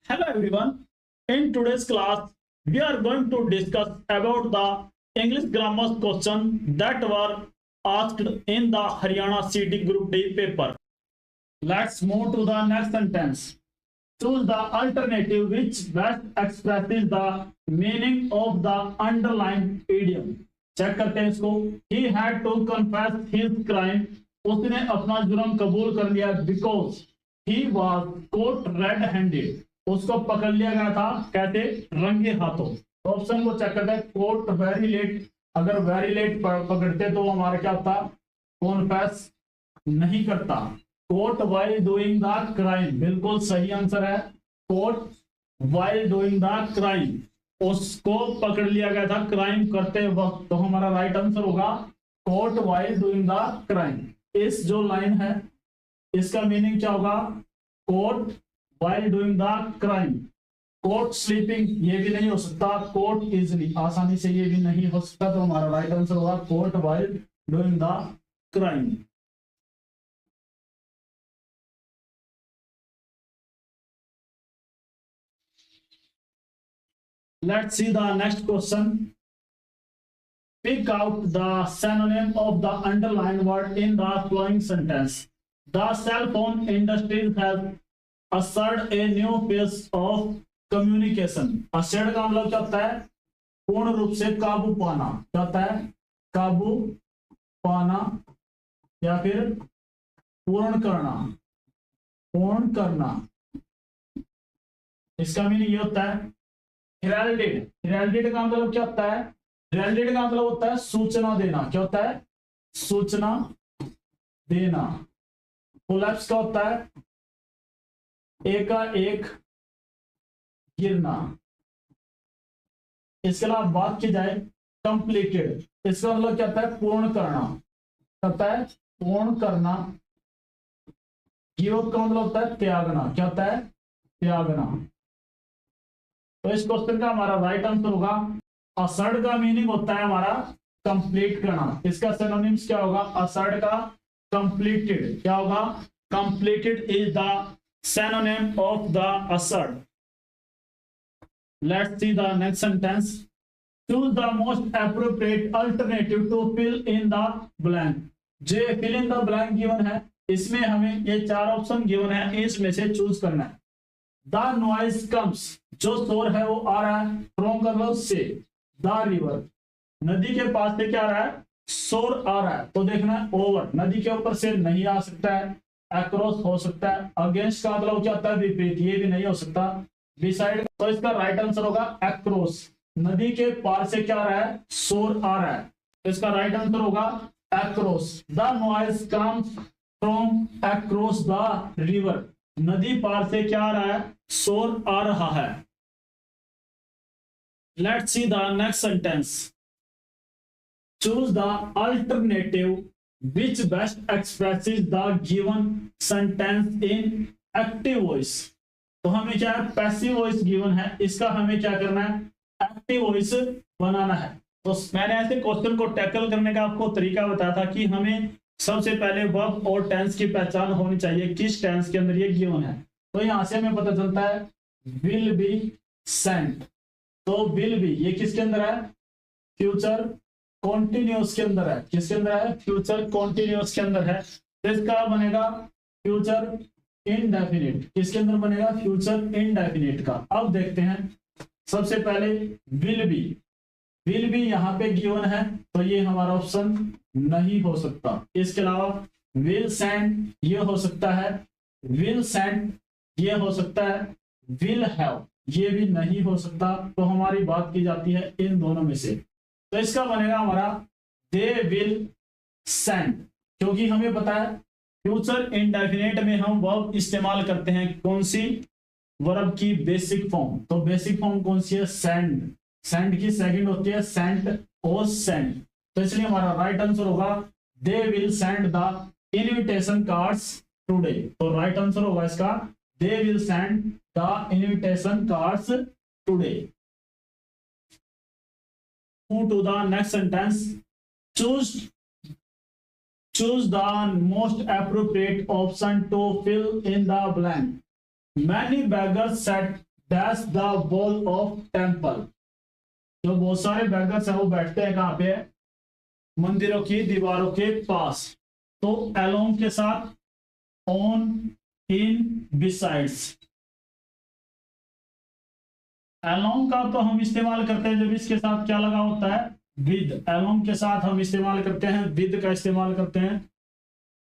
Hello everyone. In today's class, we are going to discuss about the English grammar question that were asked in the Haryana City Group D paper. Let's move to the next sentence. Choose the alternative which best expresses the meaning of the underlined idiom. Check करते हैं इसको. He had to confess his crime. उसने अपना जुर्म कबूल कर लिया because he was caught red-handed. उसको पकड़ लिया गया था कैसे? रंगे हाथों. ऑप्शन को चेक करते हैं. Caught very late. अगर वेरी लेट पकड़ते तो हमारा क्या होता? कॉन्फेस नहीं करता. Caught while doing the crime. बिल्कुल सही आंसर है. Caught while doing the crime. उसको पकड़ लिया गया था क्राइम करते वक्त. तो हमारा राइट आंसर होगा court while doing the crime. इस जो लाइन है इसका मीनिंग क्या होगा? Court while doing the crime. Court sleeping ये भी नहीं हो सकता. कोर्ट इजली आसानी से ये भी नहीं हो सकता. तो हमारा राइट आंसर होगा court while doing the crime. Let's see the next question. Pick out the synonym of the underlined word in the following sentence. The cell phone industry has assured a new phase of communication. assured का मतलब क्या होता है? पूर्ण रूप से काबू पाना. क्या होता है? काबू पाना या फिर पूर्ण करना. पूर्ण करना इसका मीनिंग ये होता है. हेराल्डेड. हेराल्डेड का मतलब क्या होता है? हेराल्डेड का मतलब होता है सूचना देना. क्या होता है? सूचना देना. कोलैप्स का होता है एकाएक गिरना. इसके अलावा बात की जाए कंप्लीटेड. इसका मतलब क्या होता है? पूर्ण करना. होता है पूर्ण करना. गिव अप का मतलब होता है त्यागना. क्या होता है? त्यागना. तो इस क्वेश्चन का हमारा राइट आंसर होगा असर्ड का मीनिंग होता है हमारा कंप्लीट करना. इसका सिनोनिम्स क्या होगा? असर्ड का कंप्लीटेड क्या होगा? Completed is the synonym of the assert. Let's see the next sentence. Choose the most appropriate alternative to fill in the blank. जो fill in the blank given है इसमें हमें ये चार ऑप्शन गिवन है. इसमें से चूज करना है. The noise comes. जो शोर है वो आ रहा है from कर लो से. The river. नदी के पास से क्या आ रहा है? शोर आ रहा है. तो देखना है ओवर. नदी के ऊपर से नहीं आ सकता है. अक्रॉस हो सकता है. अगेंस्ट का मतलब क्या होता है? विपरीत. ये भी नहीं हो सकता. बिसाइड. तो इसका राइट आंसर होगा अक्रॉस. नदी के पार से क्या आ रहा है? शोर आ रहा है. तो इसका राइट आंसर होगा across. The noise comes from across the river. नदी पार से क्या आ रहा है? शोर आ रहा है. Let's see the next sentence. Choose the alternative which best expresses the given sentence in active voice. तो हमें क्या है? पैसिव वॉइस गिवन है. इसका हमें क्या करना है? एक्टिव वॉइस बनाना है. तो मैंने ऐसे क्वेश्चन को टैकल करने का आपको तरीका बताया था कि हमें सबसे पहले वर्ब और टेंस की पहचान होनी चाहिए. किस टेंस के अंदर ये गिवन है. तो यहां से हमें पता चलता है विल बी सेंट. तो विल बी ये किसके अंदर है? फ्यूचर कॉन्टिन्यूस के अंदर है. किसके अंदर है? फ्यूचर कॉन्टिन्यूस के अंदर है. तो इसका बनेगा फ्यूचर इनडेफिनिट. किसके अंदर बनेगा? फ्यूचर इनडेफिनिट का. अब देखते हैं. सबसे पहले विल बी. विल बी यहां पे गिवन है तो ये हमारा ऑप्शन नहीं हो सकता. इसके अलावा विल सेंड ये हो सकता है. विल सेंड ये हो सकता है. विल हैव ये भी नहीं हो सकता. तो हमारी बात की जाती है इन दोनों में से. तो इसका बनेगा हमारा दे विल सेंड. क्योंकि हमें पता है फ्यूचर इंडेफिनिट में हम वर्ब इस्तेमाल करते हैं कौन सी? वर्ब की बेसिक फॉर्म. तो बेसिक फॉर्म कौन सी है? सेंड. सेंड की सेकंड होती है सेंट और सेंड. तो इसलिए हमारा राइट आंसर होगा they will send the invitation cards today. तो राइट आंसर होगा इसका they will send the invitation cards today. Move to the next sentence. Choose the most appropriate option to fill in the blank. Many beggars sat dash the wall of temple. जो बहुत सारे beggars हैं वो बैठते हैं कहां पे, मंदिरों की दीवारों के पास। तो अलोंग के साथ ऑन, इन, बिसाइड्स। अलोंग का तो हम इस्तेमाल करते हैं जब इसके साथ क्या लगा होता है, विद। अलोंग के साथ हम इस्तेमाल करते हैं, विद का इस्तेमाल करते हैं।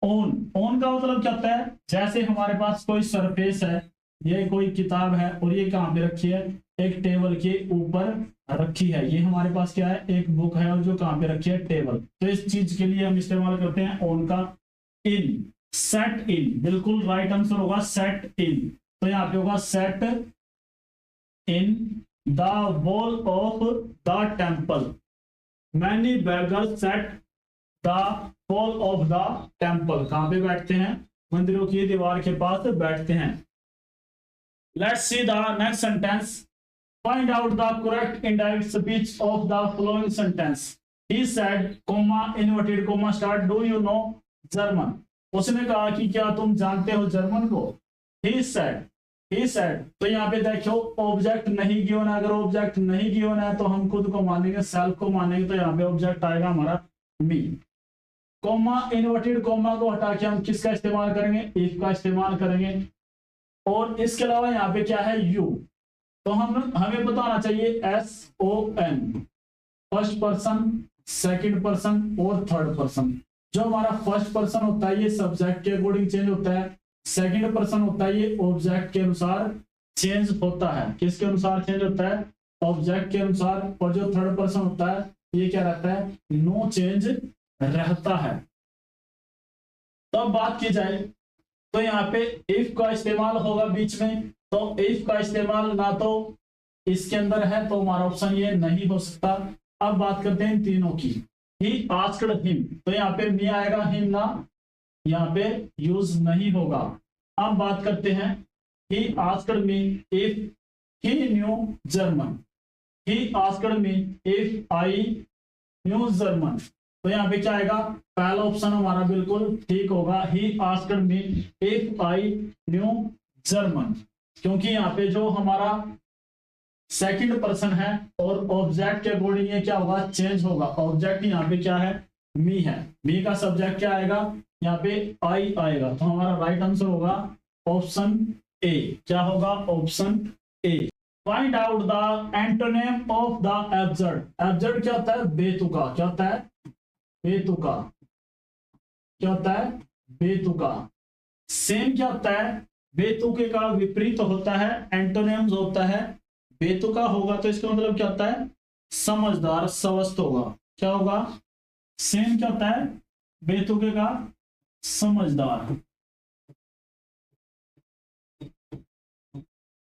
ऑन, ऑन का मतलब क्या होता है, जैसे हमारे पास कोई सरफेस है, ये कोई किताब है और ये कहां पे रखी है, एक टेबल के ऊपर रखी है। ये हमारे पास क्या है, एक बुक है और जो कहां पे रखी है, टेबल। तो इस चीज के लिए हम इस्तेमाल करते हैं ऑन का। इन, सेट इन, बिल्कुल राइट आंसर होगा सेट इन। तो यहाँ पे होगा set in the wall of the temple. Many beggars set the wall of the temple. कहां पे बैठते हैं, मंदिरों की दीवार के पास बैठते हैं। Let's see the next sentence. Find out the correct indirect speech of the following sentence. He said, comma, inverted comma start, do you know German. उसने कहा कि क्या तुम जानते हो जर्मन को। He said, he said. तो यहाँ पे देखो ऑब्जेक्ट नहीं गिवन है। अगर ऑब्जेक्ट नहीं गिवन है तो हम खुद को मानेंगे, सेल्फ को मानेंगे। तो यहाँ पे ऑब्जेक्ट आएगा हमारा मी। कॉमा, इन्वर्टेड कॉमा को हटा के हम किसका इस्तेमाल करेंगे, इफ का इस्तेमाल करेंगे। और इसके अलावा यहाँ पे क्या है, यू। तो हमें बताना चाहिए S O N, first person, second person और थर्ड पर्सन। जो हमारा फर्स्ट पर्सन होता है ये सब्जेक्ट के अकॉर्डिंग चेंज होता है। सेकंड पर्सन होता है ये ऑब्जेक्ट के अनुसार चेंज होता है। किसके अनुसार चेंज होता है, ऑब्जेक्ट के अनुसार। और जो थर्ड पर्सन होता है ये क्या रहता है, नो चेंज रहता है। तो अब बात की जाए तो यहाँ पे इफ का इस्तेमाल होगा बीच में। तो इफ का इस्तेमाल ना तो इसके अंदर है तो हमारा ऑप्शन ये नहीं हो सकता। अब बात करते हैं इन तीनों की। ही आस्क्ड हिम, तो यहाँ पे मी आएगा, हिम ना यहाँ पे यूज नहीं होगा। अब बात करते हैं he asked me if he new German. He asked me if I knew German. तो यहाँ पे क्या आएगा, पहला ऑप्शन हमारा बिल्कुल ठीक होगा, he asked me if I knew German. क्योंकि यहाँ पे जो हमारा सेकंड पर्सन है और ऑब्जेक्ट के अकॉर्डिंग ये क्या होगा, चेंज होगा। ऑब्जेक्ट यहाँ पे क्या है, मी है। मी का सब्जेक्ट क्या आएगा, यहाँ पे आई आएगा। तो हमारा राइट आंसर होगा ऑप्शन ए। क्या होगा, option A. Find out the antonym of the absurd. Absurd क्या होता है, बेतुका। क्या होता है, बेतुका। क्या होता है, बेतुका। सेम क्या होता है, बेतुके का विपरीत होता है एंटोनिम्स होता है। बेतुका होगा तो इसका मतलब क्या होता है, समझदार, स्वस्थ होगा। क्या होगा, सेम क्या होता है, बेतुके का समझदार।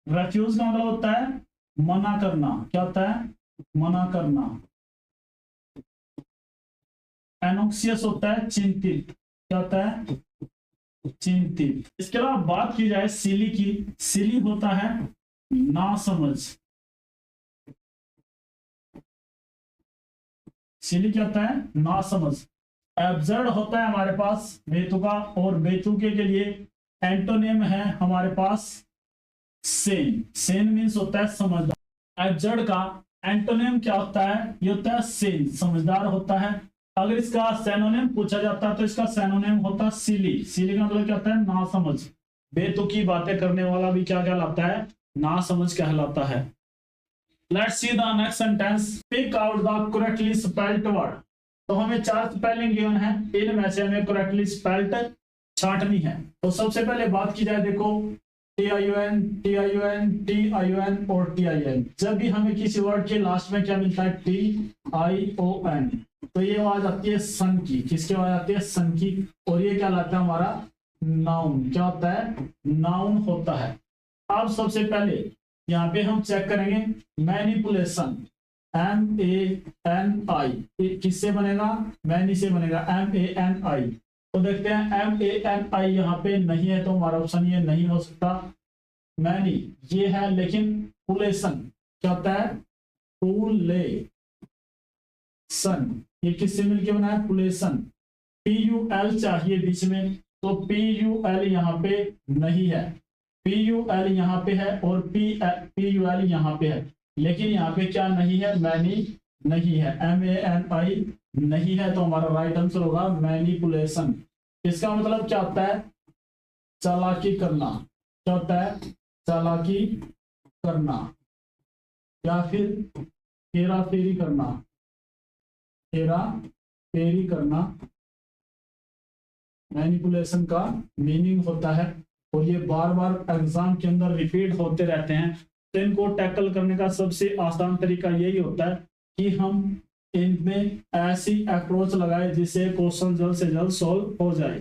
रेफ्यूज का मतलब होता है मना करना। क्या होता है, मना करना। एनोक्सियस होता है चिंतित। क्या होता है, चिंतित। इसके अलावा बात की जाए सिली की, सिली होता है नासमझ। सिली क्या होता है, नासमझ। एब्सर्ड होता है हमारे पास बेतुका, और बेतुके के लिए एंटोनिम है हमारे पास सेन। सेन मीन्स होता है समझदार। एब्सर्ड का एंटोनिम क्या होता है, ये होता है सेन, समझदार होता है। अगर इसका सैनोनिम पूछा जाता है तो इसका सैनोनिम होता है सिली। सिली का मतलब क्या होता है, नासमझ। बेतुकी बातें करने वाला भी क्या कहलाता है, नासमझ कहलाता है। Let's see the next sentence. Pick out the correctly spelled word. तो हमें 4 स्पेलिंग गिवन है, इनमें से हमें करेक्टली स्पेल्ड छांटनी है। तो सबसे पहले बात की जाए, देखो TIUN, TIUN, TIUN और TIN। जब भी हमें किसी वर्ड के लास्ट में क्या मिलता है, TION, तो ये आवाज आती है सन की। किसकी आवाज आती है, सन की। और ये क्या लाता है हमारा नाउन। क्या होता है, नाउन होता है। अब सबसे पहले यहाँ पे हम चेक करेंगे मैनिपुलेशन। MANI किससे बनेगा, मैनी से बनेगा, MANI। तो देखते हैं MANI यहाँ पे नहीं है तो हमारा ऑप्शन ये नहीं हो सकता। मैनी ये है, लेकिन पुलेसन क्या होता है, पुलेसन। ये किससे मिलके बना है, पुलेसन। PUL चाहिए बीच में, तो PUL यहाँ पे नहीं है। PUL यहाँ पे है और PUL यहाँ पे है, लेकिन यहाँ पे क्या नहीं है, मैनी नहीं है, MANI नहीं है, तो हमारा राइट आंसर होगा मैनिपुलेशन। इसका मतलब क्या होता है, चालाकी करना। क्या होता है, चालाकी करना या फिर हेरा फेरी करना, हेरा फेरी करना मैनिपुलेशन का मीनिंग होता है। और ये बार बार एग्जाम के अंदर रिपीट होते रहते हैं, तो इनको टैकल करने का सबसे आसान तरीका यही होता है कि हम इनमें ऐसी अप्रोच लगाए जिससे क्वेश्चन जल्द से जल्द सॉल्व हो जाए।